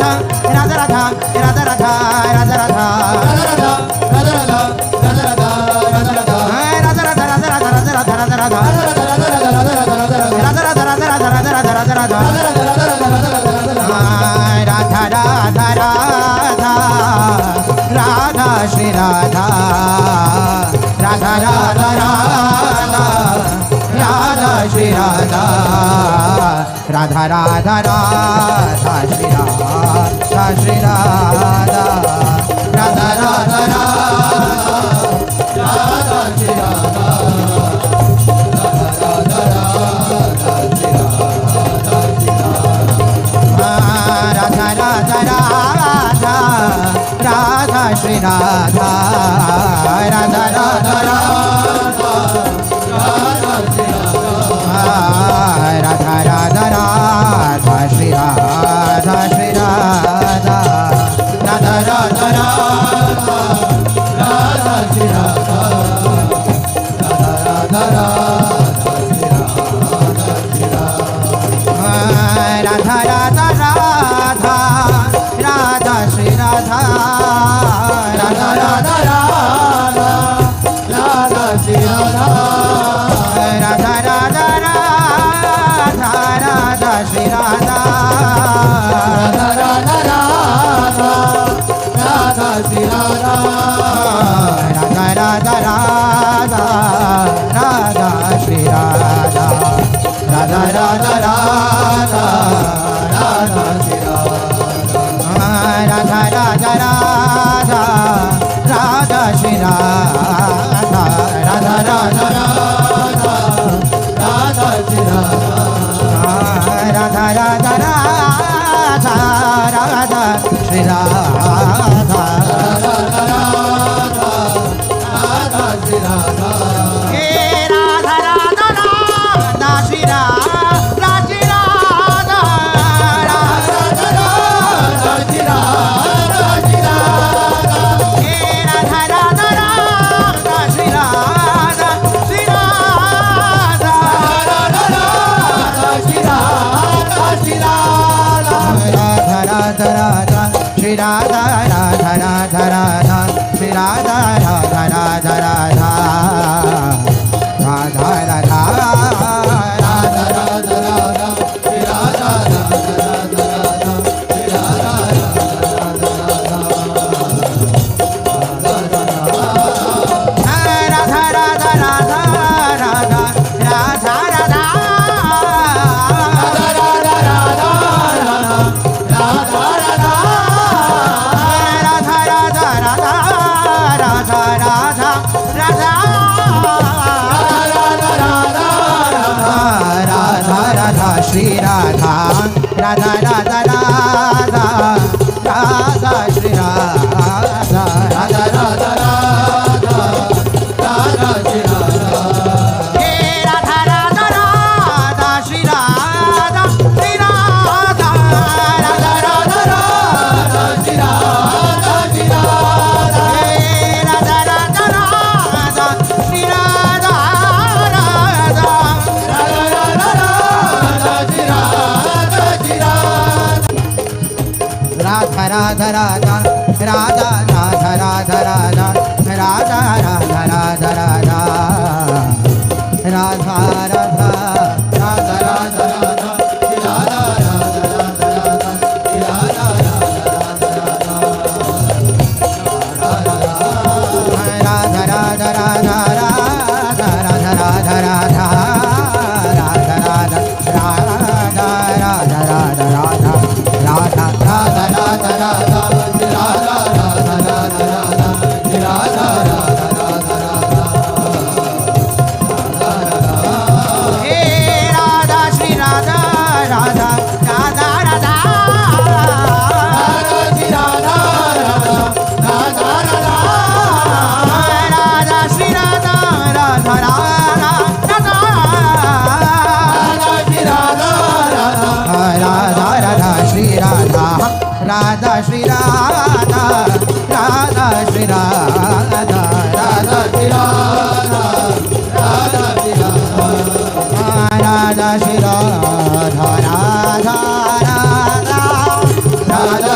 Radha Radha Radha Radha Radha Radha Shri Radha Radha Radha Radha Radha Shri Radha Radha Radha Radha Shri Radha Shri Radha Radha Radha Radha Radha Shri Radha Radha Radha Radha Radha Shri Radha Radha Radha Radha Radha Shri Radha Radha Radha Shri Radha Shri Radha Radha Radha Radha Radha Shri Radha Radha Radha Radha Shri Radha Radha Radha Radha Radha Shri Radha Radha Radha Radha Radha Shri Radha Radha Radha Radha Radha Shri Radha Radha Radha Radha Radha Shri Radha Radha Radha Radha Radha Shri Radha Radha Radha Radha Radha Shri Radha Radha Radha Radha Radha Shri Radha Radha Radha Radha Radha Shri Radha Radha Radha Radha Radha Shri Radha Radha Radha Shri Radha He Radha Radha Radha Shri Radha Shri Radha Radha Radha Shri Radha Shri Radha He Radha Radha Radha Shri Radha Shri Radha Radha Radha Shri Radha Shri Radha Radha Radha Radha Shri Radha Radha Radha Radha Shri Radha Radha Radha Radha Radha Radha Radha Radha Radha Shri Radha Radha Radha Radha Shri Radha Radha Radha Radha Radha Radha Radha Shri Radha Radha Radha Radha Radha Shri Radha Radha Radha Radha Radha Shri Radha He Radha Radha Radha Shri Radha Shri Radha Radha Radha Radha Shri Radha Shri Radha He Radha Radha Radha Shri Radha Radha Radha Radha Radha Radha Radha Radha Radha Radha Radha Radha Radha Radha Radha Radha Radha Radha Radha Shri Radha Radha Shri Radha Radha Shri Radha Radha Shri Radha Radha Shri Radha Radha Radha Radha